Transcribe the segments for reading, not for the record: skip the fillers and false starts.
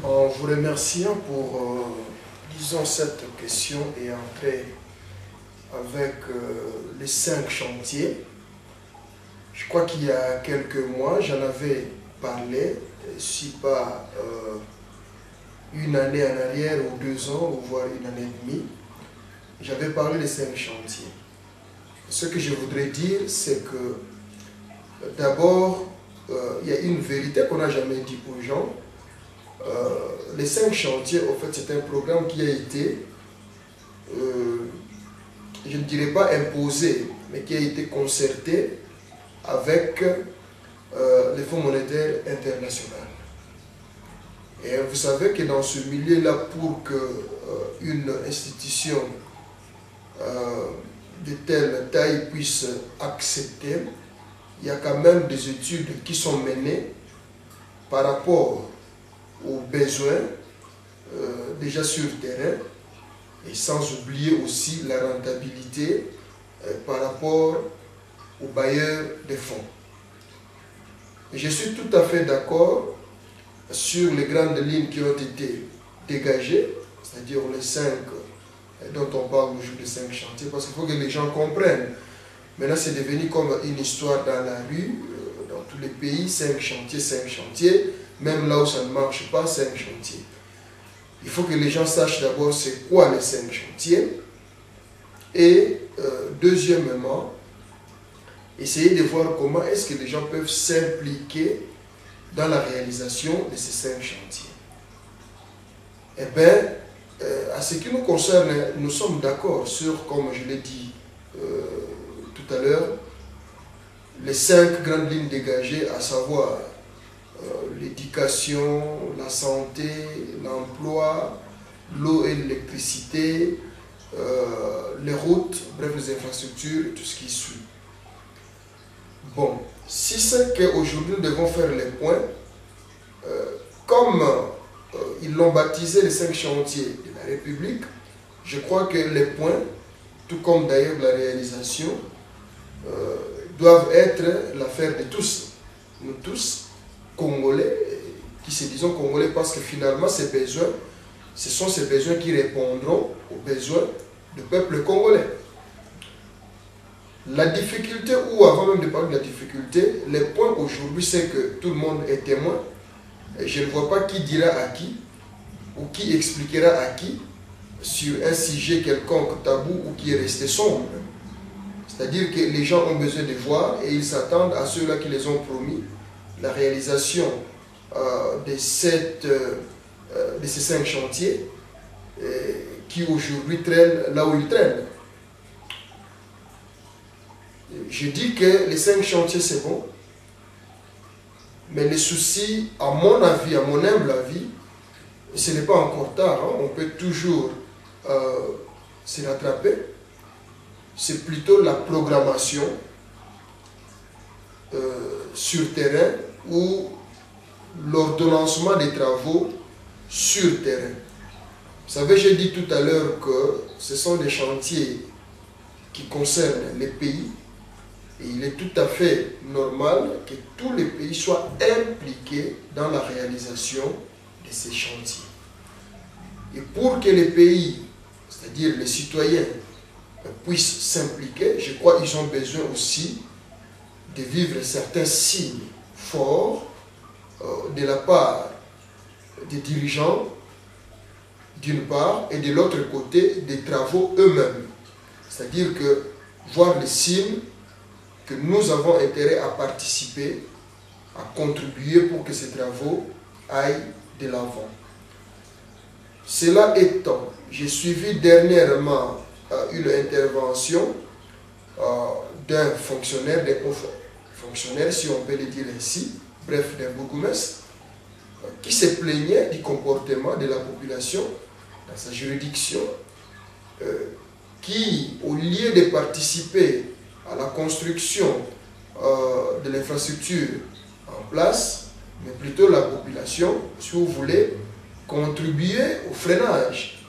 En vous remerciant pour, disons, cette question et entrer avec les 5 chantiers. Je crois qu'il y a quelques mois, j'en avais parlé, si pas une année en arrière ou 2 ans, ou voire une année et demie. J'avais parlé des 5 chantiers. Ce que je voudrais dire, c'est que d'abord, il y a une vérité qu'on n'a jamais dit aux gens. Les 5 chantiers, en fait, c'est un programme qui a été, je ne dirais pas imposé, mais qui a été concerté avec le Fonds monétaire international. Et vous savez que dans ce milieu-là, pour qu'une institution de telle taille puisse accepter, il y a quand même des études qui sont menées par rapport aux besoins déjà sur le terrain, et sans oublier aussi la rentabilité par rapport aux bailleurs des fonds. Et je suis tout à fait d'accord sur les grandes lignes qui ont été dégagées, c'est-à-dire les 5 dont on parle aujourd'hui, les 5 chantiers, parce qu'il faut que les gens comprennent. Maintenant, c'est devenu comme une histoire dans la rue, dans tous les pays, 5 chantiers, même là où ça ne marche pas, 5 chantiers. Il faut que les gens sachent d'abord c'est quoi les 5 chantiers. Et deuxièmement, essayer de voir comment est-ce que les gens peuvent s'impliquer dans la réalisation de ces 5 chantiers. Eh bien, à ce qui nous concerne, nous sommes d'accord sur, comme je l'ai dit tout à l'heure, les 5 grandes lignes dégagées, à savoir l'éducation, la santé, l'emploi, l'eau et l'électricité, les routes, bref, les infrastructures et tout ce qui suit. Bon, si c'est qu'aujourd'hui nous devons faire les points, comme ils l'ont baptisé les 5 chantiers de la République, je crois que les points, tout comme d'ailleurs la réalisation, doivent être l'affaire de tous. Nous tous, Congolais, qui se disons Congolais parce que finalement ces besoins, ce sont ces besoins qui répondront aux besoins du peuple congolais. La difficulté, ou avant même de parler de la difficulté, les points aujourd'hui, c'est que tout le monde est témoin. Et je ne vois pas qui dira à qui, ou qui expliquera à qui, sur un sujet quelconque tabou ou qui est resté sombre. C'est-à-dire que les gens ont besoin de voir et ils s'attendent à ceux-là qui les ont promis la réalisation de ces 5 chantiers qui aujourd'hui traînent là où ils traînent. Je dis que les 5 chantiers c'est bon, mais les soucis, à mon avis, à mon humble avis, ce n'est pas encore tard, hein, on peut toujours se rattraper. C'est plutôt la programmation sur terrain ou l'ordonnancement des travaux sur terrain. Vous savez, j'ai dit tout à l'heure que ce sont des chantiers qui concernent les pays et il est tout à fait normal que tous les pays soient impliqués dans la réalisation de ces chantiers. Et pour que les pays, c'est-à-dire les citoyens, puissent s'impliquer, je crois qu'ils ont besoin aussi de vivre certains signes forts de la part des dirigeants, d'une part, et de l'autre côté, des travaux eux-mêmes. C'est-à-dire que voir les signes que nous avons intérêt à participer, à contribuer pour que ces travaux aillent de l'avant. Cela étant, j'ai suivi dernièrement une intervention d'un fonctionnaire, fonctionnaire, si on peut le dire ainsi, bref, d'un bourgmestre, qui se plaignait du comportement de la population dans sa juridiction, qui, au lieu de participer à la construction de l'infrastructure en place, mais plutôt la population, si vous voulez, contribuer au freinage,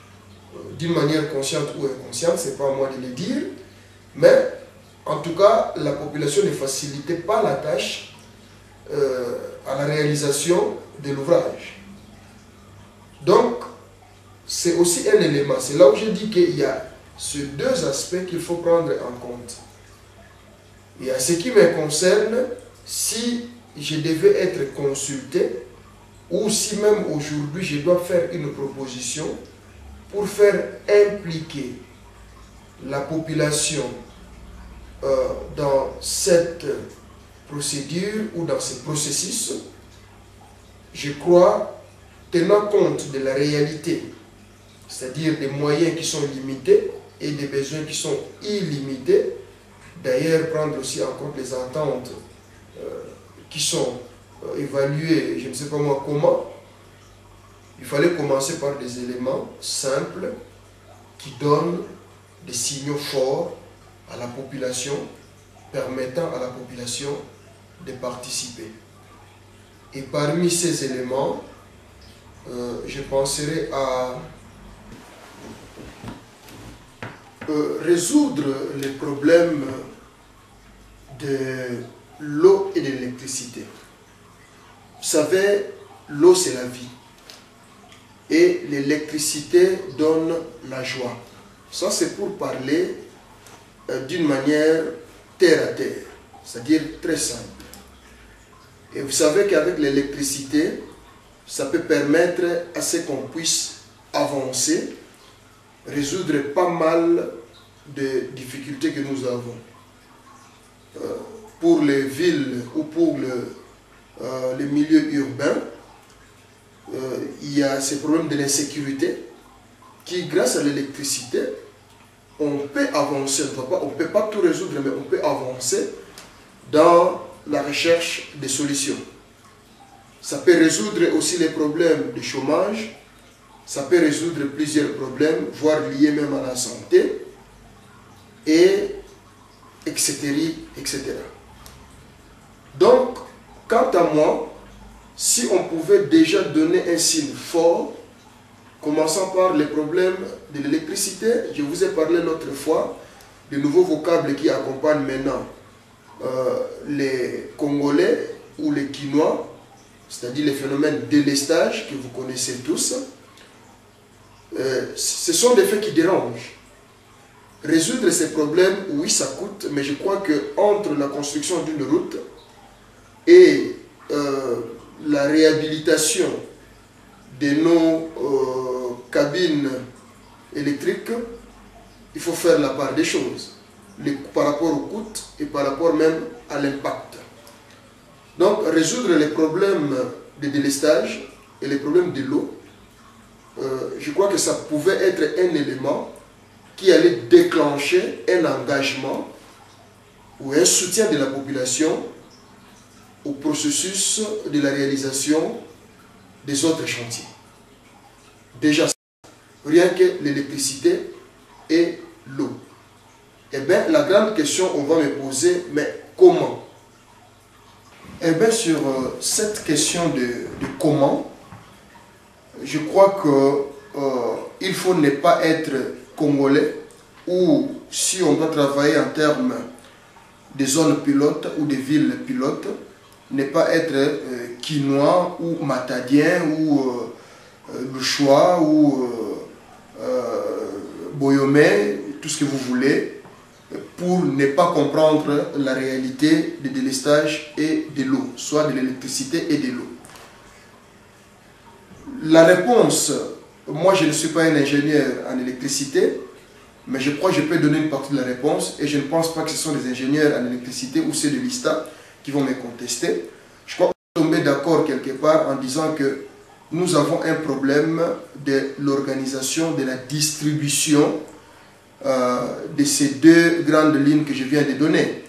d'une manière consciente ou inconsciente, ce n'est pas à moi de le dire, mais en tout cas, la population ne facilitait pas la tâche à la réalisation de l'ouvrage. c'est aussi un élément. C'est là où je dis qu'il y a ces deux aspects qu'il faut prendre en compte. Et à ce qui me concerne, si je devais être consulté, ou si même aujourd'hui je dois faire une proposition pour faire impliquer la population dans cette procédure ou dans ce processus, je crois, tenant compte de la réalité, c'est-à-dire des moyens qui sont limités et des besoins qui sont illimités, d'ailleurs prendre aussi en compte les attentes qui sont évaluées, je ne sais pas moi comment, il fallait commencer par des éléments simples qui donnent des signaux forts à la population, permettant à la population de participer. Et parmi ces éléments, je penserai à résoudre les problèmes de l'eau et de l'électricité. Vous savez, l'eau c'est la vie. Et l'électricité donne la joie. Ça c'est pour parler d'une manière terre à terre, c'est-à-dire très simple. Et vous savez qu'avec l'électricité, ça peut permettre à ce qu'on puisse avancer, résoudre pas mal de difficultés que nous avons. Pour les villes ou pour les milieux urbains, il y a ces problèmes de l'insécurité qui, grâce à l'électricité, on peut avancer. On ne peut pas tout résoudre, mais on peut avancer dans la recherche des solutions. Ça peut résoudre aussi les problèmes de chômage, ça peut résoudre plusieurs problèmes, voire liés même à la santé, et etc. etc. Donc, quant à moi, si on pouvait déjà donner un signe fort, commençant par les problèmes de l'électricité, je vous ai parlé l'autre fois de nouveaux vocables qui accompagnent maintenant les Congolais ou les Quinois, c'est-à-dire les phénomènes de délestage que vous connaissez tous. Ce sont des faits qui dérangent. Résoudre ces problèmes, oui, ça coûte, mais je crois qu'entre la construction d'une route et la réhabilitation de nos cabines électriques, il faut faire la part des choses, par rapport au coût et par rapport même à l'impact. Donc, résoudre les problèmes de délestage et les problèmes de l'eau, je crois que ça pouvait être un élément qui allait déclencher un engagement ou un soutien de la population au processus de la réalisation des autres chantiers. Déjà, rien que l'électricité et l'eau. Eh bien, la grande question, on va me poser, mais comment? Eh bien, sur cette question de comment, je crois qu'il faut ne pas être congolais, ou si on doit travailler en termes de zones pilotes ou de villes pilotes, ne pas être quinois ou matadien ou louchois ou boyomais, tout ce que vous voulez, pour ne pas comprendre la réalité du délestage et de l'eau, soit de l'électricité et de l'eau. La réponse, moi je ne suis pas un ingénieur en électricité, mais je crois que je peux donner une partie de la réponse, et je ne pense pas que ce sont les ingénieurs en électricité ou ceux de l'ISTA qui vont me contester. Je crois qu'on est tombé d'accord quelque part en disant que nous avons un problème de l'organisation, de la distribution de ces deux grandes lignes que je viens de donner.